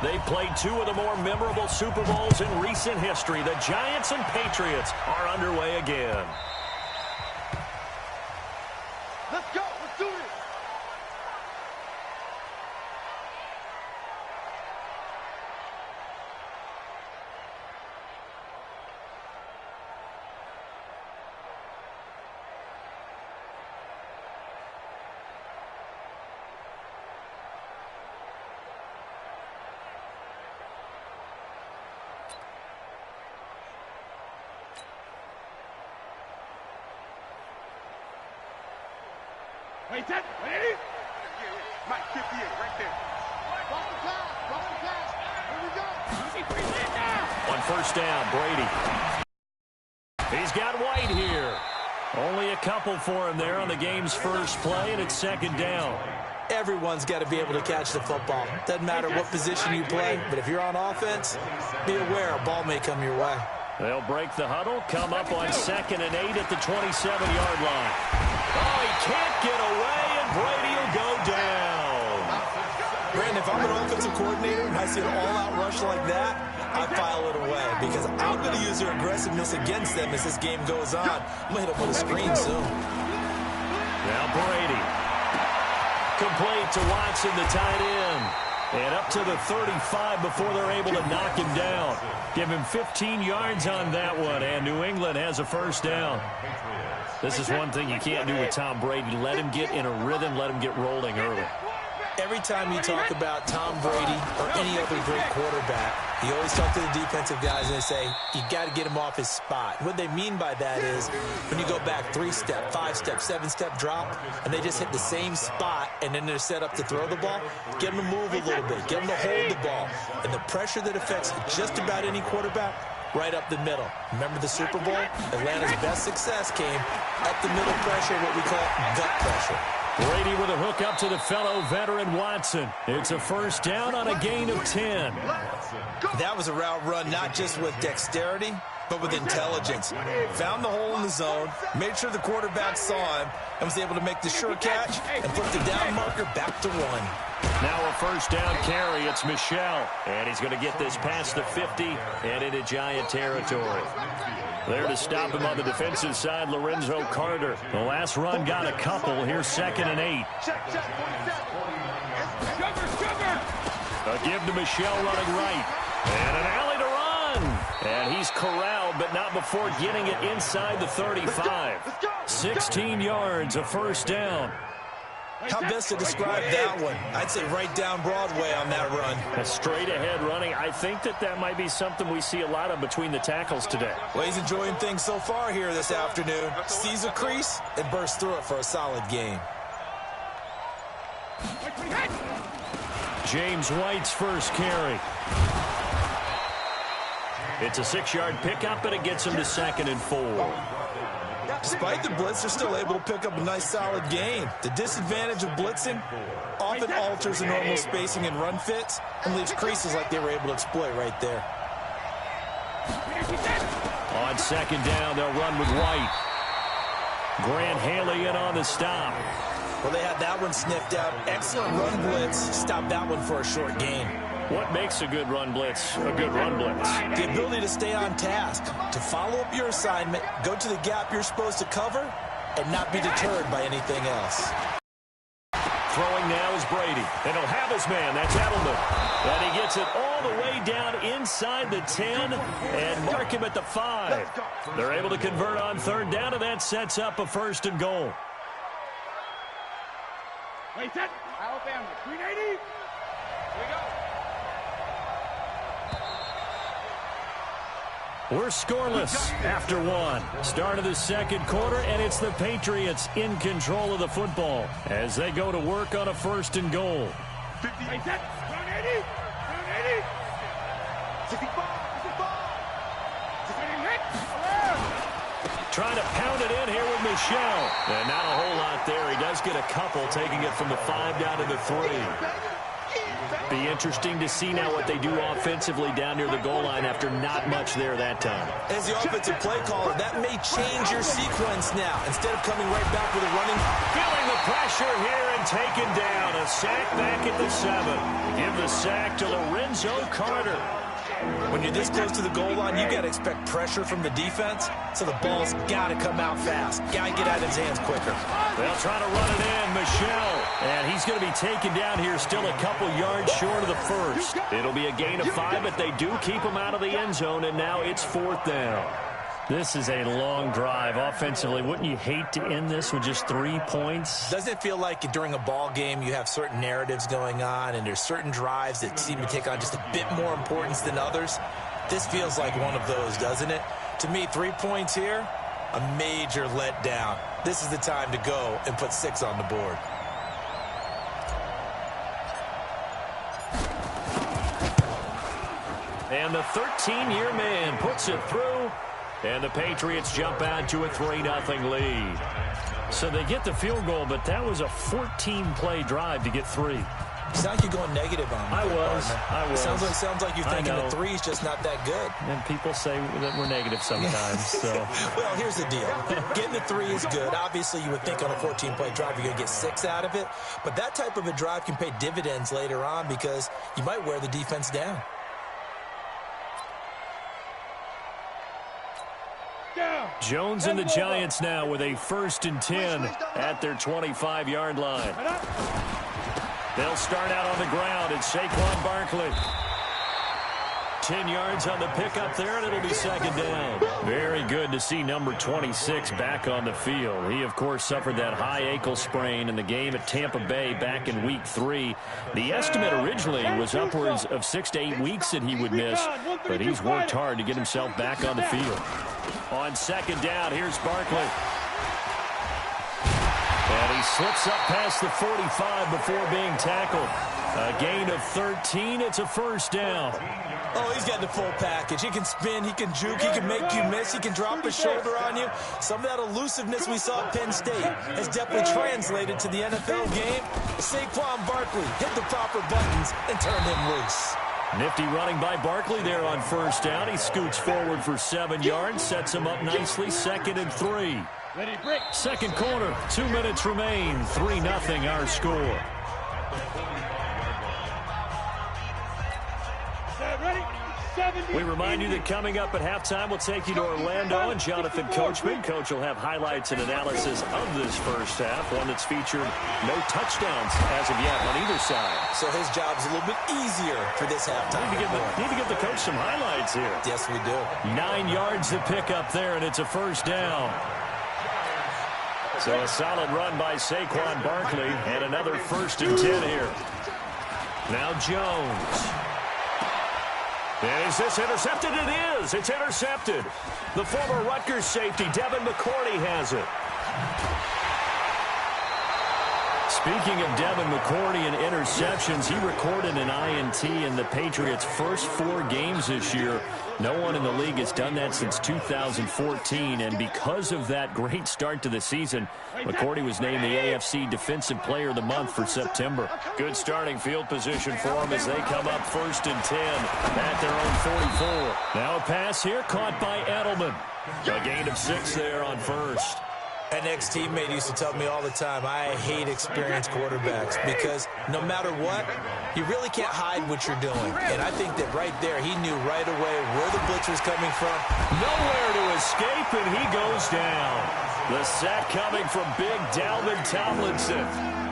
They've played two of the more memorable Super Bowls in recent history. The Giants and Patriots are underway again. Let's go. Let's do this. Wait, that, ready? Mike, 58, right there. Cross the pass, cross the pass. Here we go. On first down, Brady. He's got White here. Only a couple for him there on the game's first play, and it's second down. Everyone's got to be able to catch the football. Doesn't matter what position you play, but if you're on offense, be aware a ball may come your way. They'll break the huddle, come up on 2nd and 8 at the 27-yard line. Oh, he can't get away, and Brady will go down. Brandon, if I'm an offensive coordinator and I see an all-out rush like that, I file it away because I'm going to use their aggressiveness against them as this game goes on. I'm going to hit them with a screen soon. Now Brady. Complete to Watson, the tight end. And up to the 35 before they're able to knock him down. Give him 15 yards on that one, and New England has a first down. This is one thing you can't do with Tom Brady. Let him get in a rhythm, let him get rolling early. Every time you talk about Tom Brady or any other great quarterback, you always talk to the defensive guys and they say, you got to get him off his spot. What they mean by that is when you go back 3-step, 5-step, 7-step drop, and they just hit the same spot, and then they're set up to throw the ball, get them to move a little bit, get them to hold the ball. And the pressure that affects just about any quarterback, right up the middle. Remember the Super Bowl? Atlanta's best success came up the middle pressure, what we call gut pressure. Brady with a hook up to the fellow veteran Watson. It's a first down on a gain of 10. That was a route run not just with dexterity, but with intelligence. Found the hole in the zone, made sure the quarterback saw him, and was able to make the sure catch and put the down marker back to 1. Now a first down carry. It's Michel. And he's going to get this past the 50 and into Giant territory. There to stop him on the defensive side, Lorenzo Carter. The last run got a couple. Here's 2nd and 8. A give to Michel running right. And an alley to run. And he's corralled, but not before getting it inside the 35. 16 yards, a first down. How best to describe that one? I'd say right down Broadway on that run. A straight-ahead running. I think that might be something we see a lot of between the tackles today. Well, he's enjoying things so far here this afternoon. Sees a crease and bursts through it for a solid game. James White's first carry. It's a 6-yard pickup, and it gets him to 2nd and 4. Despite the blitz, they're still able to pick up a nice, solid gain. The disadvantage of blitzing often alters the normal spacing and run fits and leaves creases like they were able to exploit right there. On 2nd down, they'll run with White. Grant Haley in on the stop. Well, they had that one sniffed out. Excellent run blitz. Stopped that one for a short gain. What makes a good run blitz a good run blitz? The ability to stay on task, to follow up your assignment, go to the gap you're supposed to cover, and not be deterred by anything else. Throwing now is Brady. And he'll have his man. That's Edelman. And he gets it all the way down inside the 10 and mark him at the 5. They're able to convert on 3rd down, and that sets up a 1st and goal. Wait, that. Alabama, 380. Here we go. We're scoreless after 1. Start of the 2nd quarter, and it's the Patriots in control of the football as they go to work on a 1st and goal. 50, 80, 180, 180, 65, 65. Trying to pound it in here with Michel. And not a whole lot there. He does get a couple, taking it from the 5 down to the 3. Be interesting to see now what they do offensively down near the goal line after not much there that time. As the offensive play caller, that may change your sequence now. Instead of coming right back with a running. Feeling the pressure here and taken down. A sack back at the 7. Give the sack to Lorenzo Carter. When you're this close to the goal line, you got to expect pressure from the defense, so the ball's got to come out fast. Got to get out of his hands quicker. They'll try to run it in. Michelle. And he's going to be taken down here, still a couple yards short of the first. It'll be a gain of 5, but they do keep him out of the end zone, and now it's 4th down. This is a long drive offensively. Wouldn't you hate to end this with just 3 points? Doesn't it feel like during a ball game you have certain narratives going on and there's certain drives that seem to take on just a bit more importance than others? This feels like one of those, doesn't it? To me, 3 points here, a major letdown. This is the time to go and put 6 on the board. And the 13-year man puts it through. And the Patriots jump out to a 3-0 lead. So they get the field goal, but that was a 14-play drive to get 3. It's not like you're going negative on me. I was. Sounds like you're thinking the 3's just not that good. And people say that we're negative sometimes. So. Well, here's the deal. Getting the 3 is good. Obviously, you would think on a 14-play drive you're going to get 6 out of it. But that type of a drive can pay dividends later on because you might wear the defense down. Jones and the Giants now with a 1st and 10 at their 25-yard line. They'll start out on the ground. It's Saquon Barkley. 10 yards on the pickup there, and it'll be 2nd down. Very good to see number 26 back on the field. He, of course, suffered that high ankle sprain in the game at Tampa Bay back in Week 3. The estimate originally was upwards of 6 to 8 weeks that he would miss, but he's worked hard to get himself back on the field. On 2nd down, here's Barkley. And he slips up past the 45 before being tackled. A gain of 13. It's a 1st down. Oh, he's got the full package. He can spin, he can juke, he can make you miss, he can drop his shoulder on you. Some of that elusiveness we saw at Penn State has definitely translated to the NFL game. Saquon Barkley hit the proper buttons and turned him loose. Nifty running by Barkley there on 1st down. He scoots forward for 7 yards, sets him up nicely, 2nd and 3. Second quarter, 2 minutes remain, 3-0 our score. We remind you that coming up at halftime, we'll take you to Orlando and Jonathan Coachman. Coach will have highlights and analysis of this first half, one that's featured no touchdowns as of yet on either side. So his job's a little bit easier for this halftime. Need to give the coach some highlights here. Yes, we do. 9 yards to pick up there, and it's a 1st down. So a solid run by Saquon Barkley, and another 1st and 10 here. Now Jones. And is this intercepted? It is. It's intercepted. The former Rutgers safety, Devin McCourty, has it. Speaking of Devin McCourty and interceptions, he recorded an INT in the Patriots' first 4 games this year. No one in the league has done that since 2014, and because of that great start to the season, McCourty was named the AFC Defensive Player of the Month for September. Good starting field position for them as they come up 1st and 10 at their own 44. Now a pass here caught by Edelman. A gain of 6 there on 1st. An ex-teammate used to tell me all the time, I hate experienced quarterbacks because no matter what, you really can't hide what you're doing. And I think that right there, he knew right away where the blitz was coming from. Nowhere to escape, and he goes down. The sack coming from big Dalvin Tomlinson.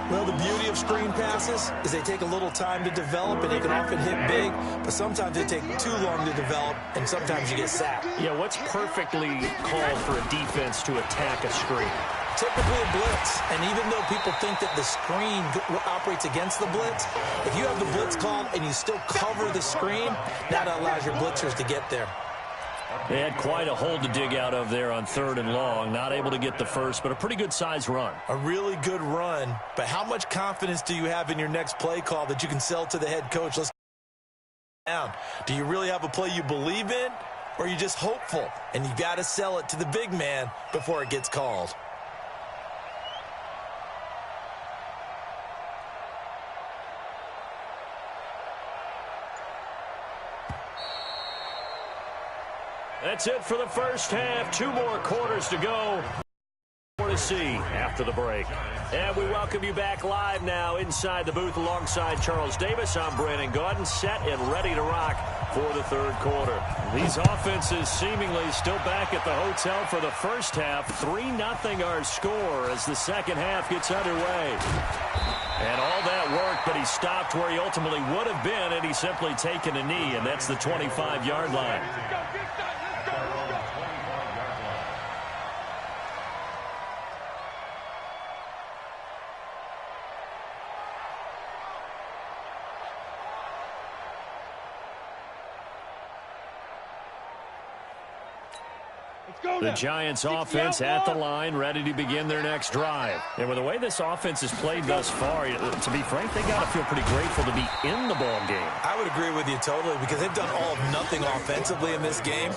Well, the beauty of screen passes is they take a little time to develop, and they can often hit big, but sometimes they take too long to develop, and sometimes you get sacked. Yeah, what's perfectly called for a defense to attack a screen? Typically a blitz, and even though people think that the screen operates against the blitz, if you have the blitz called and you still cover the screen, that allows your blitzers to get there. They had quite a hole to dig out of there on 3rd and long. Not able to get the first, but a pretty good size run. A really good run, but how much confidence do you have in your next play call that you can sell to the head coach? Let's down. Do you really have a play you believe in, or are you just hopeful? And you got to sell it to the big man before it gets called. That's it for the first half. 2 more quarters to go. More to see after the break. And we welcome you back live now inside the booth alongside Charles Davis. I'm Brandon Gaudin, set and ready to rock for the third quarter. These offenses seemingly still back at the hotel for the first half. 3-0 our score as the second half gets underway. And all that work, but he stopped where he ultimately would have been, and he's simply taken a knee, and that's the 25-yard line. The Giants offense at the line, ready to begin their next drive. And with the way this offense has played thus far, to be frank, they got to feel pretty grateful to be in the ball game. I would agree with you totally, because they've done all of nothing offensively in this game,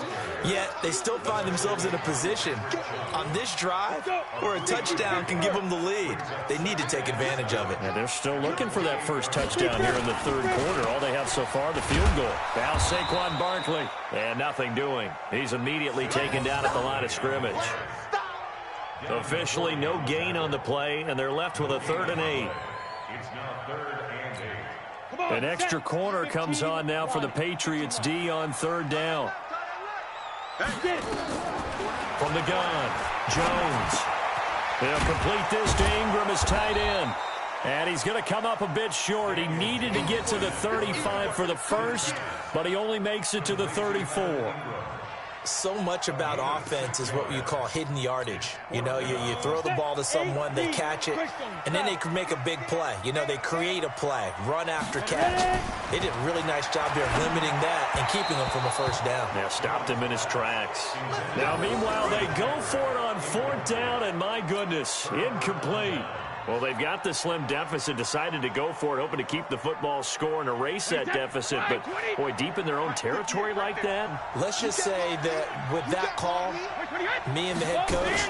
yet they still find themselves in a position on this drive where a touchdown can give them the lead. They need to take advantage of it. Yeah, they're still looking for that first touchdown here in the third quarter. All they have so far, the field goal. Now Saquon Barkley, and nothing doing. He's immediately taken down at the line of scrimmage. Officially no gain on the play, and they're left with a 3rd and 8. An extra corner comes on now for the Patriots D on 3rd down. From the gun, Jones. They'll complete this to Ingram as tight end. And he's going to come up a bit short. He needed to get to the 35 for the first, but he only makes it to the 34. So much about offense is what you call hidden yardage. You know, you throw the ball to someone, they catch it, and then they can make a big play. You know, they create a play, run after catch. They did a really nice job there limiting that and keeping him from a first down. Yeah, stopped him in his tracks. Now, meanwhile, they go for it on 4th down, and my goodness, incomplete. Well, they've got the slim deficit, decided to go for it, hoping to keep the football score and erase that deficit. But, boy, deep in their own territory like that. Let's just say that with that call, me and the head coach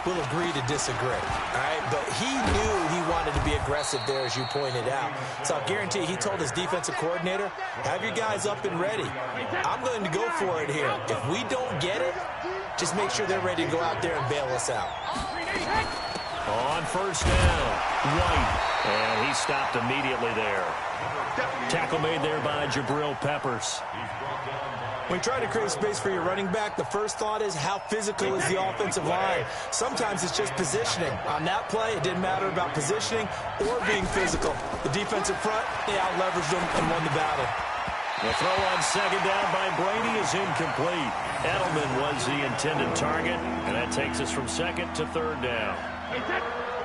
will agree to disagree. All right? But he knew he wanted to be aggressive there, as you pointed out. So I guarantee he told his defensive coordinator, have your guys up and ready. I'm going to go for it here. If we don't get it, just make sure they're ready to go out there and bail us out. On 1st down, White, and he stopped immediately there. Tackle made there by Jabril Peppers. When you try to create space for your running back, the first thought is how physical is the offensive line. Sometimes it's just positioning. On that play, it didn't matter about positioning or being physical. The defensive front, they out-leveraged them and won the battle. The throw on 2nd down by Brady is incomplete. Edelman was the intended target, and that takes us from 2nd to 3rd down.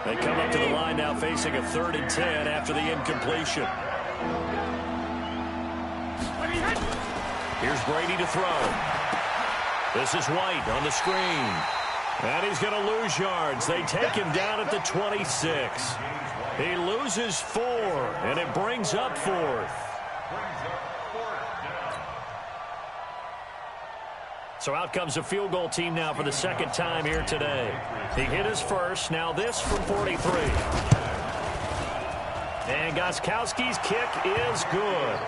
They come up to the line now facing a 3rd and 10 after the incompletion. Here's Brady to throw. This is White on the screen. And he's going to lose yards. They take him down at the 26. He loses 4, and it brings up 4th. So out comes a field goal team now for the 2nd time here today. He hit his first. Now this from 43. And Gostkowski's kick is good.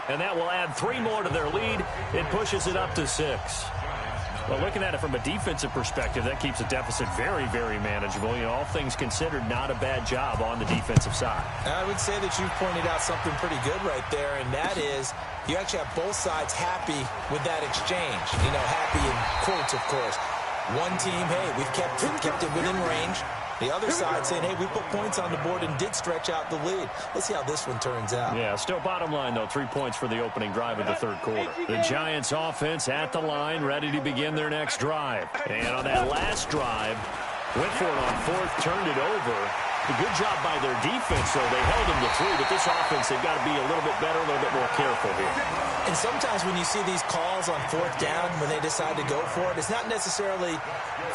And that will add 3 more to their lead. It pushes it up to 6. Well, looking at it from a defensive perspective, that keeps the deficit very, very manageable. You know, all things considered, not a bad job on the defensive side. I would say that you've pointed out something pretty good right there, and that is you actually have both sides happy with that exchange. You know, happy in quotes, of course. One team, hey, we've kept it within range. The other side saying, hey, we put points on the board and did stretch out the lead. Let's see how this one turns out. Yeah, still bottom line, though, 3 points for the opening drive of the third quarter. The Giants offense at the line, ready to begin their next drive. And on that last drive, went for it on 4th, turned it over. A good job by their defense, though. They held them to 3, but this offense, they've got to be a little bit better, a little bit more careful here. And sometimes when you see these calls on 4th down, when they decide to go for it, it's not necessarily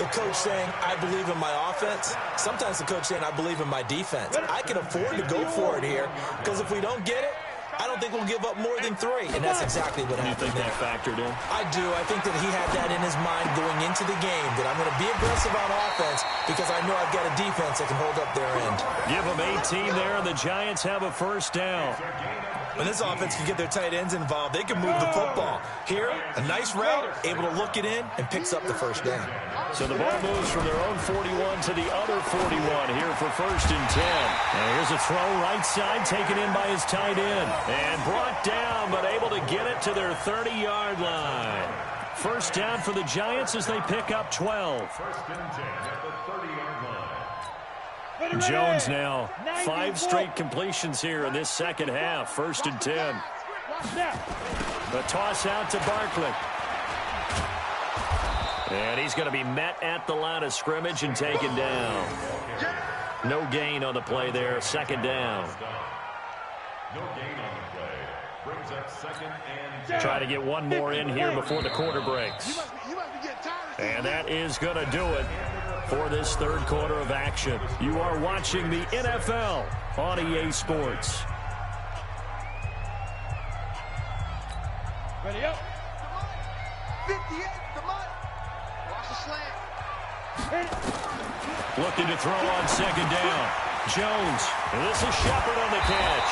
the coach saying, I believe in my offense. Sometimes the coach saying, I believe in my defense. I can afford to go for it here, because if we don't get it, I don't think we'll give up more than 3. And that's exactly what happened. You think that factored in? I do. I think that he had that in his mind going into the game, that I'm going to be aggressive on offense because I know I've got a defense that can hold up their end. Give them 18 there, and the Giants have a 1st down. When this offense can get their tight ends involved, they can move the football. Here, a nice route, able to look it in, and picks up the first down. So the ball moves from their own 41 to the other 41 here for 1st and 10. And here's a throw right side, taken in by his tight end. And brought down, but able to get it to their 30-yard line. First down for the Giants as they pick up 12. 1st and 10 at the 30-yard line. Jones now 5 straight completions here in this second half. 1st and 10. The toss out to Barkley. And he's going to be met at the line of scrimmage and taken down. No gain on the play there. 2nd down. No gain on the play. Brings up 2nd and 10. Try to get one more in here before the quarter breaks. And that is going to do it for this 3rd quarter of action. You are watching the NFL on EA Sports. Ready up. 58, come on. Watch the slant. Looking to throw on 2nd down. Jones. And this is Shepard on the catch.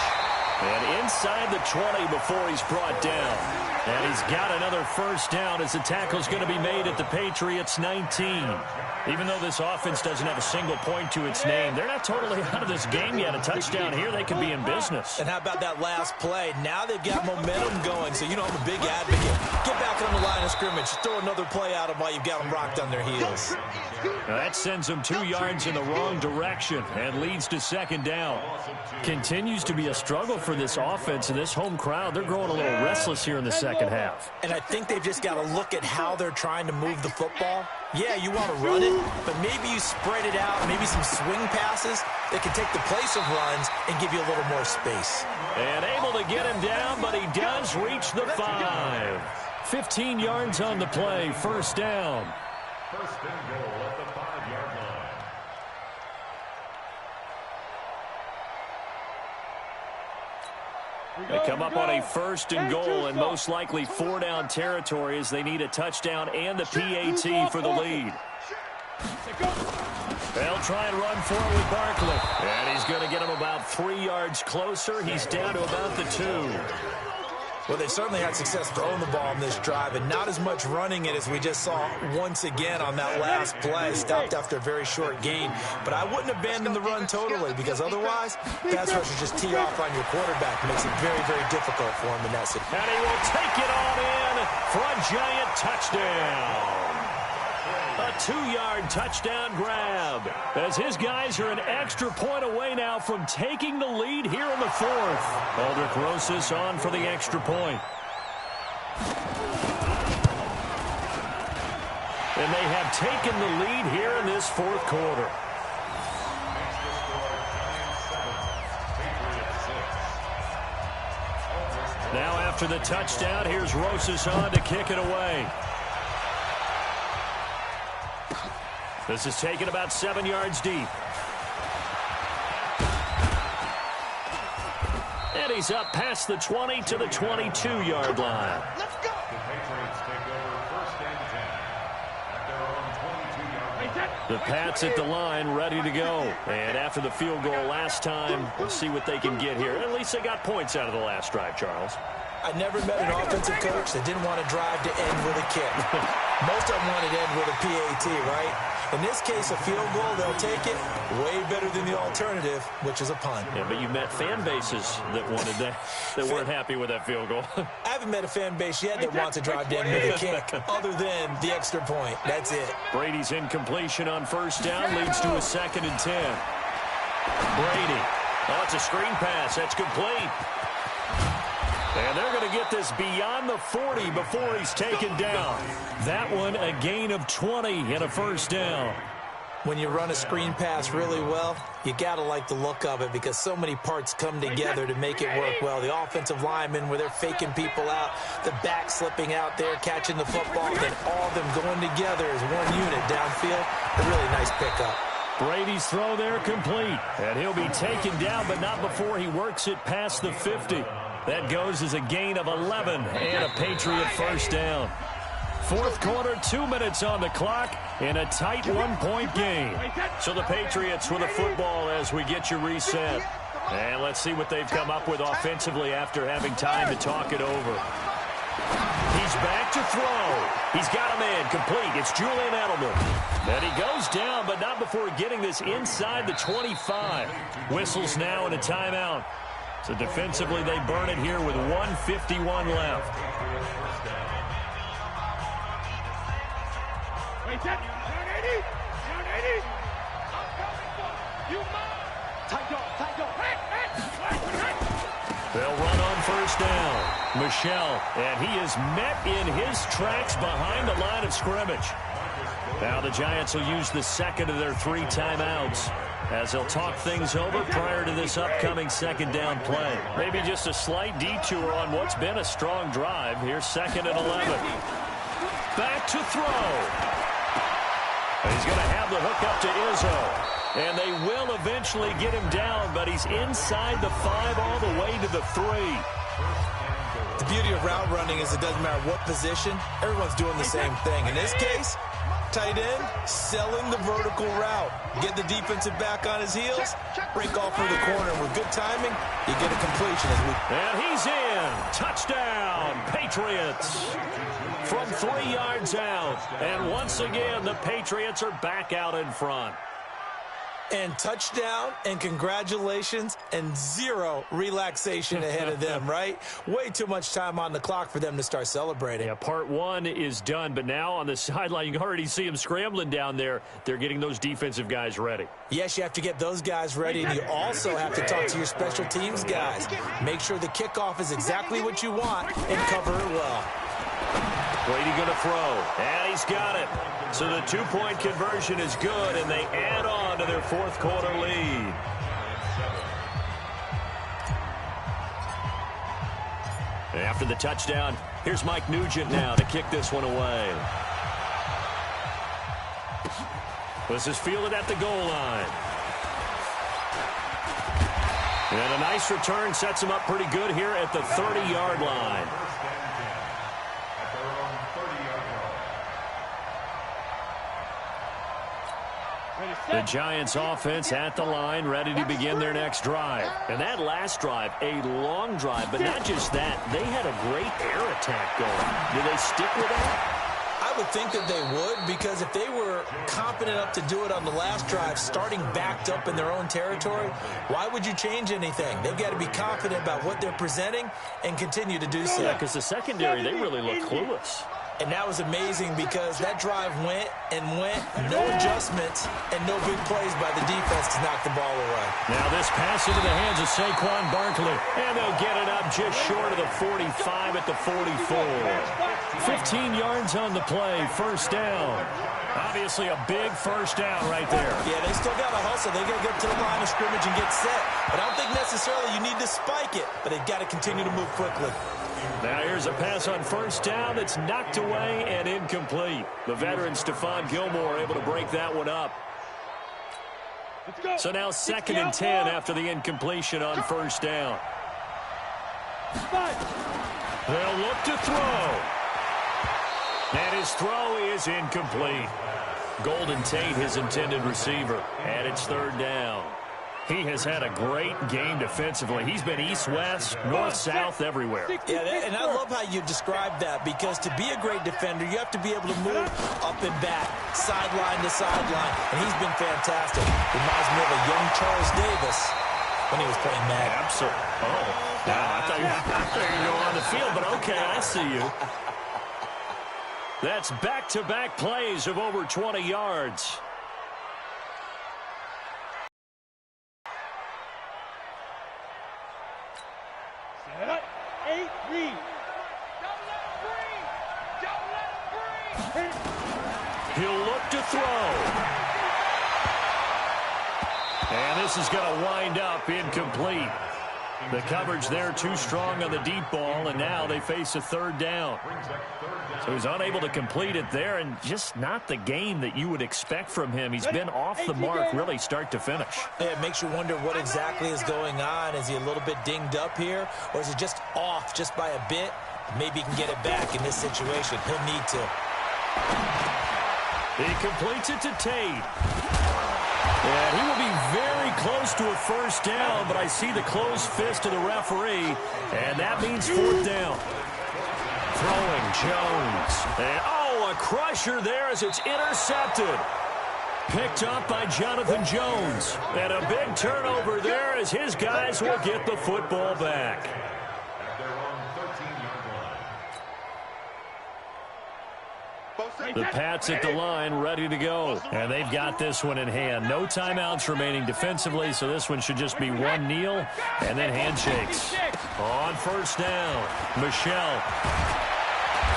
And inside the 20 before he's brought down. And he's got another first down as the tackle's going to be made at the Patriots' 19. Even though this offense doesn't have a single point to its name, they're not totally out of this game yet. A touchdown here, they could be in business. And how about that last play? Now they've got momentum going, so you know I'm a big advocate. Get back on the line of scrimmage. Throw another play at them while you've got them rocked on their heels. Now that sends them 2 yards in the wrong direction and leads to 2nd down. Continues to be a struggle for this offense and this home crowd. They're growing a little restless here in the second half. And I think they've just got to look at how they're trying to move the football. Yeah, you want to run it, but maybe you spread it out, maybe some swing passes that can take the place of runs and give you a little more space. And able to get him down, but he does reach the 5. 15 yards on the play, 1st down. 1st and goal at the 5-yard line. They come up on a 1st and goal and most likely 4-down territory as they need a touchdown and the PAT for the lead. They'll try and run for it with Barkley. And he's going to get him about 3 yards closer. He's down to about the 2. Well, they've certainly had success throwing the ball in this drive and not as much running it as we just saw once again on that last play. Stopped after a very short gain. But I wouldn't abandon the run totally because otherwise, pass rushers just tee off on your quarterback. It makes it very, very difficult for him in that situation. And he will take it on in for a giant touchdown. A 2-yard touchdown grab as his guys are an extra point away now from taking the lead here in the 4th. Aldrich Rosas on for the extra point. And they have taken the lead here in this 4th quarter. Now after the touchdown, here's Rosas on to kick it away. This is taken about 7 yards deep. And he's up past the 20 to the 22-yard line. Let's go. The Patriots take over 1st and 10 at their own 22-yard line. The Pats at the line, ready to go. And after the field goal last time, we'll see what they can get here. At least they got points out of the last drive, Charles. I never met an offensive coach that didn't want to drive to end with a kick. Most of them wanted to end with a PAT, right? In this case, a field goal, they'll take it. Way better than the alternative, which is a punt. Yeah, but you met fan bases that wanted that, that weren't happy with that field goal. I haven't met a fan base yet that wants to drive to end with a kick, other than the extra point. That's it. Brady's incompletion on 1st down leads to a 2nd and 10. Brady. Oh, it's a screen pass. That's complete. And they're going to get this beyond the 40 before he's taken down. That one, a gain of 20 and a 1st down. When you run a screen pass really well, you got to like the look of it because so many parts come together to make it work well. The offensive linemen, where they're faking people out, the back slipping out there, catching the football, then all of them going together as one unit downfield. A really nice pickup. Brady's throw there complete. And he'll be taken down, but not before he works it past the 50. That goes as a gain of 11 and a Patriot 1st down. 4th quarter, 2 minutes on the clock in a tight 1-point game. So the Patriots with a football as we get you reset. And let's see what they've come up with offensively after having time to talk it over. He's back to throw. He's got a man complete. It's Julian Edelman. And he goes down, but not before getting this inside the 25. Whistles now and a timeout. So defensively, they burn it here with 1:51 left. Wait, down 80. Down 80. I'm coming for you. Tight go. They'll run on first down. Michel, and he is met in his tracks behind the line of scrimmage. Now the Giants will use the second of their 3 timeouts as they'll talk things over prior to this upcoming second down play. Maybe just a slight detour on what's been a strong drive. Here's 2nd and 11. Back to throw. He's going to have the hook up to Izzo. And they will eventually get him down, but he's inside the 5 all the way to the 3. The beauty of route running is it doesn't matter what position. Everyone's doing the same thing. In this case, tight end, selling the vertical route. Get the defensive back on his heels, break off for the corner. And with good timing, you get a completion. And he's in. Touchdown, Patriots. From 3 yards out. And once again, the Patriots are back out in front. And touchdown, and congratulations, and 0 relaxation ahead of them, right? Way too much time on the clock for them to start celebrating. Yeah, part 1 is done, but now on the sideline, you can already see them scrambling down there. They're getting those defensive guys ready. Yes, you have to get those guys ready, and you also have to talk to your special teams guys. Make sure the kickoff is exactly what you want and cover it well. Brady going to throw, and he's got it. So the 2-point conversion is good, and they add on to their 4th quarter lead. After the touchdown, here's Mike Nugent now to kick this one away. This is fielded at the goal line. And a nice return sets him up pretty good here at the 30-yard line. The Giants offense at the line, ready to begin their next drive. And that last drive, a long drive, but not just that. They had a great air attack going. Do they stick with that? I would think that they would, because if they were confident enough to do it on the last drive, starting backed up in their own territory, why would you change anything? They've got to be confident about what they're presenting and continue to do so. Yeah, because the secondary, they really look clueless. And that was amazing because that drive went and went, no adjustments, and no big plays by the defense to knock the ball away. Now this pass into the hands of Saquon Barkley, and they'll get it up just short of the 45 at the 44. 15 yards on the play, first down. Obviously a big first down right there. Yeah, they still got to hustle. They got to get to the line of scrimmage and get set. But I don't think necessarily you need to spike it, but they've got to continue to move quickly. Now here's a pass on first down that's knocked away and incomplete. The veteran Stephon Gilmore able to break that one up. So now 2nd and 10 after the incompletion on first down. They'll look to throw. And his throw is incomplete. Golden Tate, his intended receiver, and it's 3rd down. He has had a great game defensively. He's been east-west, north-south, everywhere. Yeah, and I love how you described that, because to be a great defender, you have to be able to move up and back, sideline to sideline, and he's been fantastic. Reminds me of a young Charles Davis when he was playing Madden. Absolutely. Oh, now I thought you were going on the field, but okay, I see you. That's back-to-back plays of over 20 yards. He'll look to throw. And this is going to wind up incomplete. The coverage there too strong on the deep ball, and now they face a 3rd down. So he's unable to complete it there, and just not the game that you would expect from him. He's been off the mark really start to finish. Yeah, it makes you wonder what exactly is going on. Is he a little bit dinged up here, or is it just off just by a bit? Maybe he can get it back in this situation. He'll need to. He completes it to Tate. And he will be very close to a first down, but I see the closed fist of the referee, and that means fourth down. Throwing Jones. And, a crusher there as it's intercepted. Picked up by Jonathan Jones. And a big turnover there as his guys will get the football back. The Pats at the line, ready to go. And they've got this one in hand. No timeouts remaining defensively, so this one should just be one kneel and then handshakes. On first down, Michel.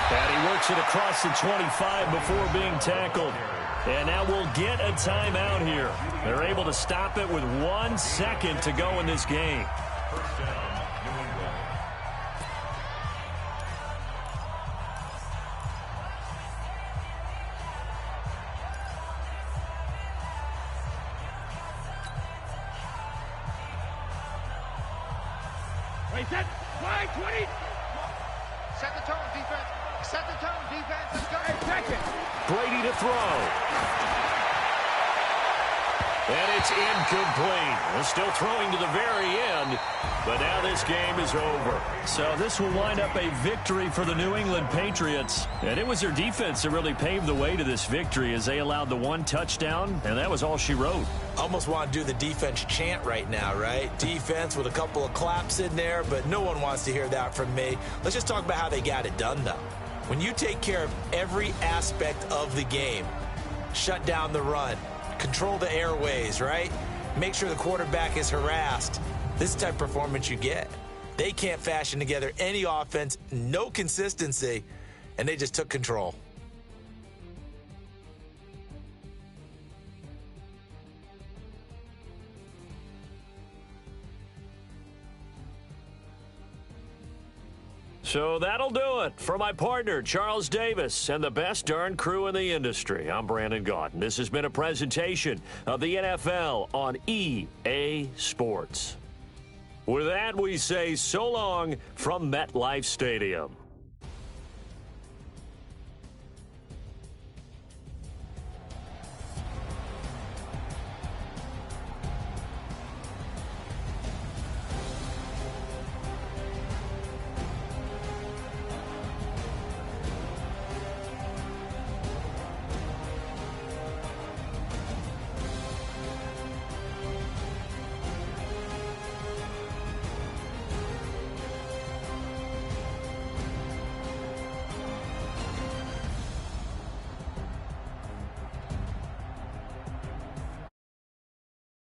And he works it across the 25 before being tackled. And now we'll get a timeout here. They're able to stop it with 1 second to go in this game. Set. Line 20. Set the tone, defense. Set the tone, defense. Let's go. Check it. Brady to throw. And it's incomplete. They're still throwing to the very end, but now this game is over. So this will wind up a victory for the New England Patriots. And it was their defense that really paved the way to this victory as they allowed the 1 touchdown, and that was all she wrote. Almost want to do the defense chant right now, right? Defense with a couple of claps in there, but no one wants to hear that from me. Let's just talk about how they got it done, though. When you take care of every aspect of the game, shut down the run, control the airways, right? Make sure the quarterback is harassed. This type of performance you get. They can't fashion together any offense, no consistency, and they just took control. So that'll do it for my partner, Charles Davis, and the best darn crew in the industry. I'm Brandon Gaudin. This has been a presentation of the NFL on EA Sports. With that, we say so long from MetLife Stadium.